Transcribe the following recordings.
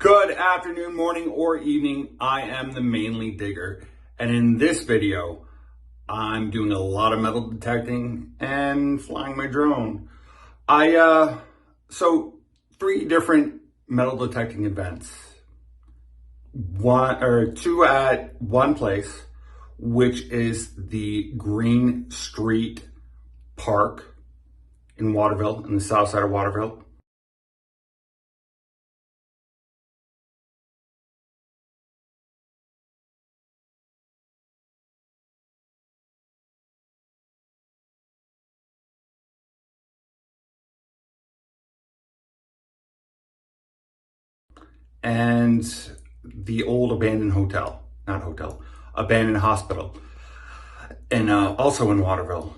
Good afternoon, morning, or evening. I am the Mainly Digger, and in this video, I'm doing a lot of metal detecting and flying my drone. So 3 different metal detecting events. Two at one place, which is the Green Street Park in Waterville, in the south side of Waterville. And the old abandoned abandoned hospital, and also in Waterville,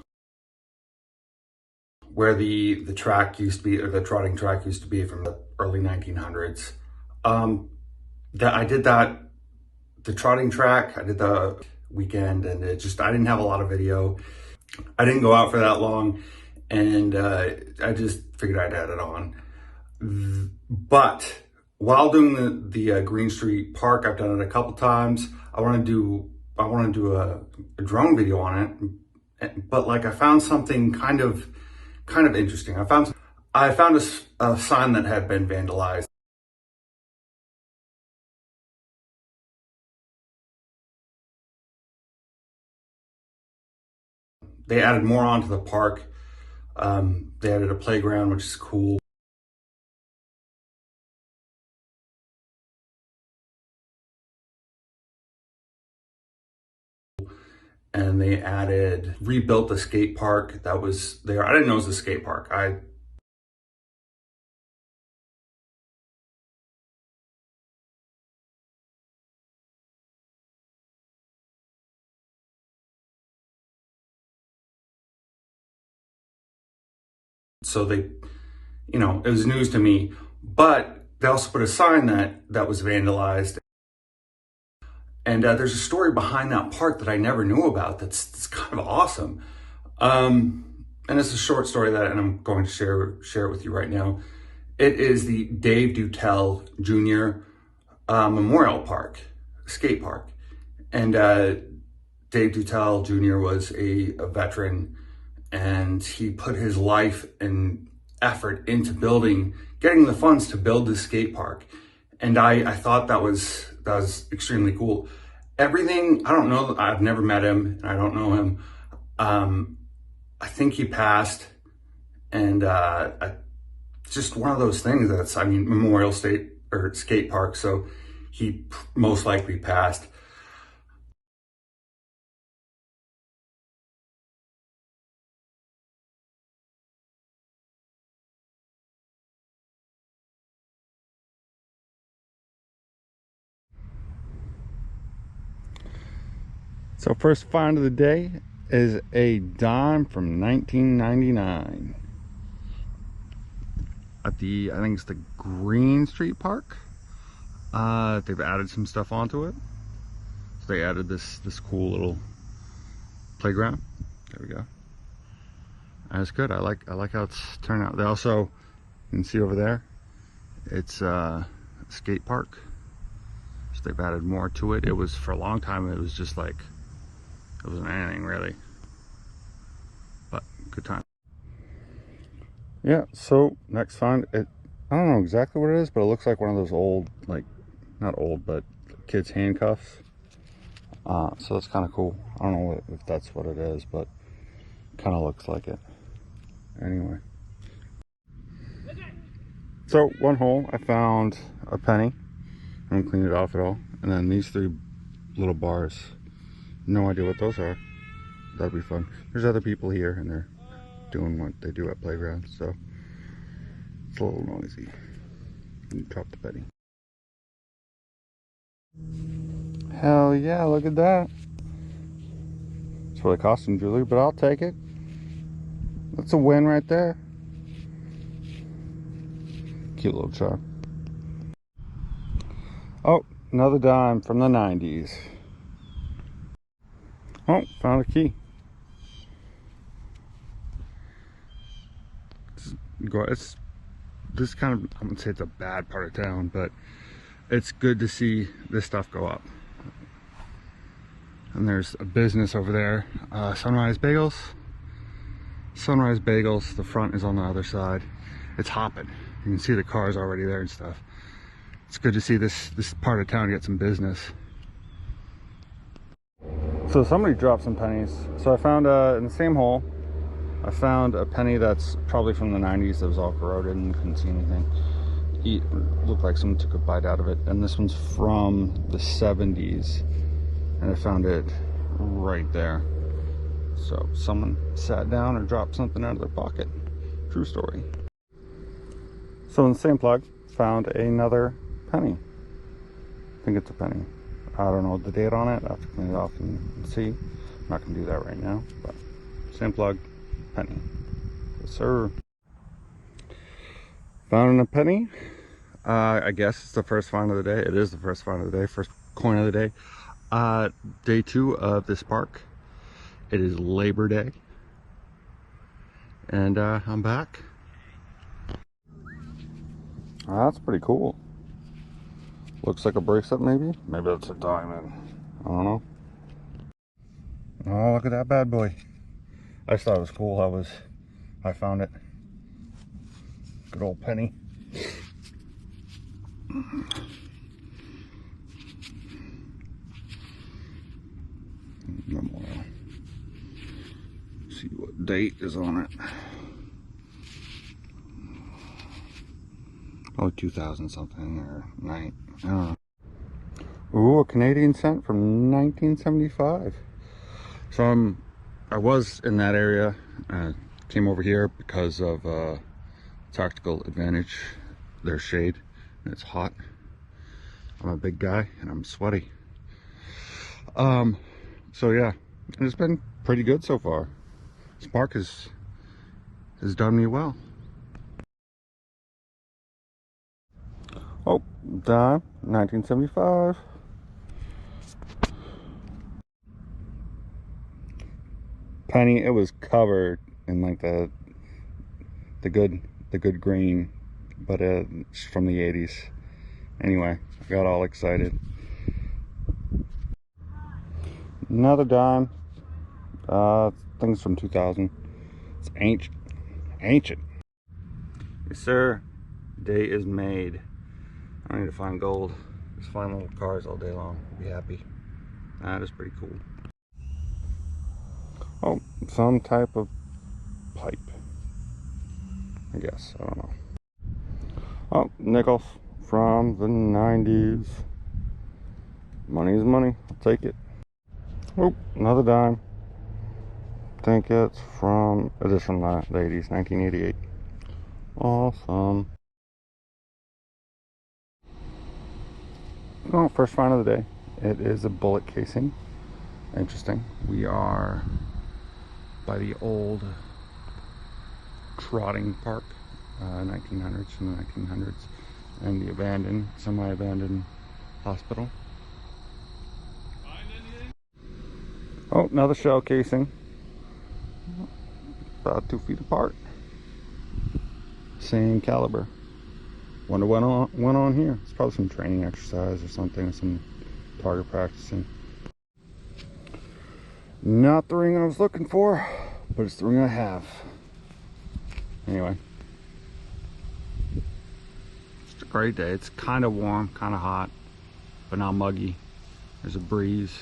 where the track used to be, or the trotting track used to be from the early 1900s. I did the trotting track, I did the weekend, and I didn't have a lot of video. I didn't go out for that long, and I just figured I'd add it on. But while doing the Green Street Park, I've done it a couple times. I want to do a drone video on it, but like I found something kind of interesting. I found a sign that had been vandalized. They added more onto the park. They added a playground, which is cool. And they rebuilt the skate park that was there. I didn't know it was a skate park. So they, it was news to me, but they also put a sign that was vandalized. And there's a story behind that park that I never knew about. That's kind of awesome. And it's a short story and I'm going to share it with you right now. It is the Dave Dutel Jr. Memorial Park, skate park. And Dave Dutel Jr. was a veteran, and he put his life and effort into getting the funds to build this skate park. And I thought that was extremely cool. Everything, I don't know, I've never met him, and I don't know him. I think he passed, and it's just one of those things Memorial Skate Park, so he most likely passed. So first find of the day is a dime from 1999 at I think it's the Green Street Park. They've added some stuff onto it. So they added this cool little playground. There we go. That's good. I like how it's turned out. They also, you can see over there, it's a skate park. So they've added more to it. It was, for a long time, it was just like, it wasn't anything really, but good time. Yeah, so next find, I don't know exactly what it is, but it looks like one of those old, like, not old, but kids' handcuffs. So that's kind of cool. I don't know if that's what it is, but kind of looks like it. Anyway. So one hole, I found a penny. I haven't cleaned it off at all. And then these 3 little bars. No idea what those are. That'd be fun. There's other people here, and they're doing what they do at playgrounds, so it's a little noisy. And drop the penny. Hell yeah, look at that. It's for the costume jewelry, but I'll take it. That's a win right there. Cute little charm. Oh, another dime from the 90s. Oh, found a key. It's this kind of, I wouldn't say it's a bad part of town, but it's good to see this stuff go up. And there's a business over there, Sunrise Bagels. Sunrise Bagels, the front is on the other side. It's hopping. You can see the cars already there and stuff. It's good to see this part of town get some business. So somebody dropped some pennies. So I found in the same hole, I found a penny that's probably from the 90s that was all corroded and couldn't see anything. It looked like someone took a bite out of it. And this one's from the 70s. And I found it right there. So someone sat down or dropped something out of their pocket. True story. So in the same plug, found another penny. I think it's a penny. I don't know the date on it. I have to clean it off and see. I'm not gonna do that right now, but same plug, penny. Yes, sir. Found a penny. I guess it's the first find of the day. It is the first find of the day, first coin of the day. Day 2 of this park. It is Labor Day. And I'm back. That's pretty cool. Looks like a bracelet maybe. Maybe that's a diamond. I don't know. Oh, look at that bad boy. I just thought it was cool. I found it. Good old penny. See what date is on it. Oh, 2000 something or 9. I don't know. Ooh, a Canadian cent from 1975. So I was in that area. Came over here because of tactical advantage. There's shade and it's hot. I'm a big guy and I'm sweaty. So yeah, it's been pretty good so far. This park has done me well. Oh, dime, 1975. Penny, it was covered in like the good green, but it's from the 80s. Anyway, I got all excited. Another dime. Things from 2000. It's ancient. Yes, sir. Day is made. I need to find gold. Just find little cars all day long. Be happy. That is pretty cool. Oh, some type of pipe. I guess. I don't know. Oh, nickels from the 90s. Money is money. I'll take it. Oh, another dime. I think it's from, it is from the 80s, 1988. Awesome. Oh, first find of the day. It is a bullet casing. Interesting. We are by the old trotting park, 1900s, from the 1900s, and the abandoned, semi-abandoned hospital. Oh, another shell casing. About 2 feet apart. Same caliber. Wonder what went on here. It's probably some training exercise or something, some target practicing. Not the ring I was looking for, but it's the ring I have. Anyway, it's a great day. It's kind of warm, kind of hot, but not muggy. There's a breeze.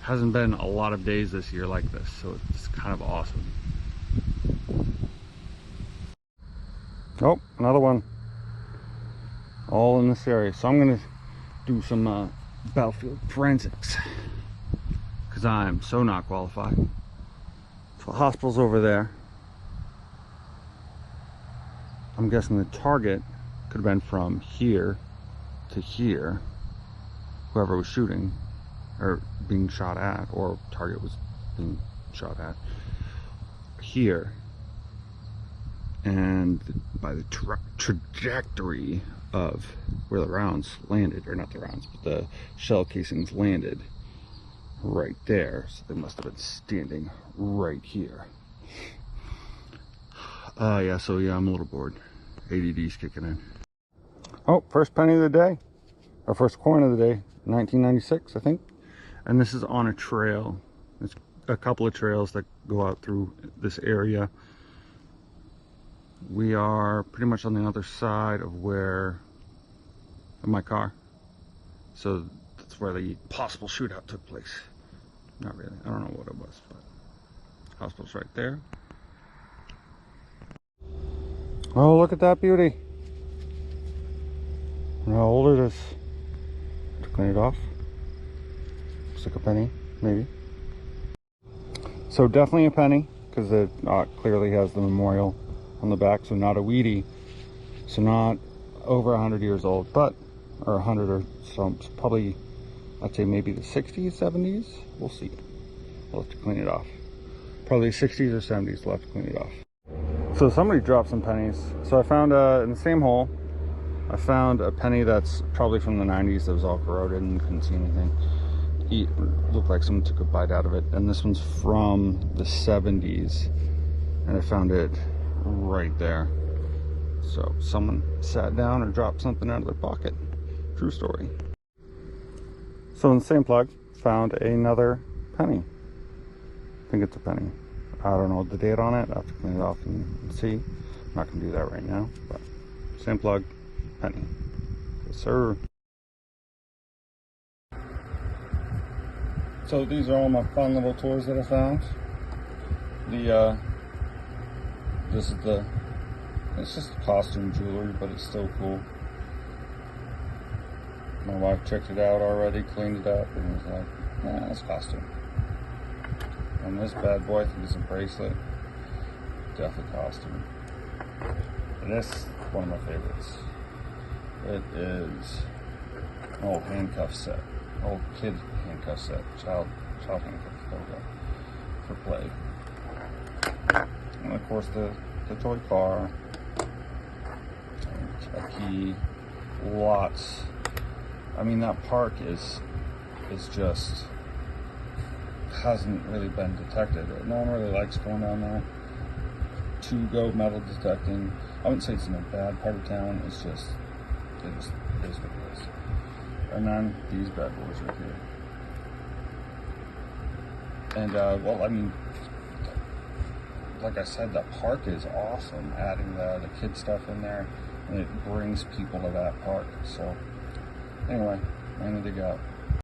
Hasn't been a lot of days this year like this, so it's kind of awesome. Oh, another one. All in this area. So I'm gonna do some battlefield forensics, because I'm so not qualified. So the hospital's over there. I'm guessing the target could have been from here to here, whoever was shooting or being shot at, or target was being shot at here, and by the trajectory of where the rounds landed, or not the rounds, but the shell casings landed right there, so they must have been standing right here. Yeah, so yeah, I'm a little bored. ADD's kicking in. Oh, first penny of the day, or first coin of the day, 1996, I think. And this is on a trail. There's a couple of trails that go out through this area. We are pretty much on the other side of my car. So that's where the possible shootout took place. Not really, I don't know what it was, but hospital's right there. Oh, look at that beauty. How old it is. To clean it off. Looks like a penny, maybe. So definitely a penny, because it clearly has the memorial on the back, so not a weedy. So not over 100 years old, but, or 100 or some, probably, I'd say maybe the 60s, 70s. We'll see. We'll have to clean it off. Probably 60s or 70s, we'll have to clean it off. So somebody dropped some pennies. So I found, in the same hole, I found a penny that's probably from the 90s that was all corroded and couldn't see anything. It looked like someone took a bite out of it. And this one's from the 70s. And I found it right there. So someone sat down or dropped something out of their pocket. True story. So in the same plug, found another penny. I think it's a penny. I don't know the date on it. I have to clean it off and see. I'm not going to do that right now. But same plug, penny. Yes, sir. So these are all my fun little toys that I found. It's just costume jewelry, but it's still cool. My wife checked it out already, cleaned it up, and was like, nah, it's costume. And this bad boy, I think it's a bracelet. Definitely costume. And this is one of my favorites. It is an old handcuff set. Old kid handcuff set. Child handcuffs. There we go. For play. And of course the toy car. A key. Lots. I mean, that park is just hasn't really been detected. No one really likes going down there to go metal detecting. I wouldn't say it's in a bad part of town. It's just it is what it is. And then these bad boys right here. And well, I mean, like I said, that park is awesome. Adding the kid stuff in there, and it brings people to that park. So anyway, I need to go.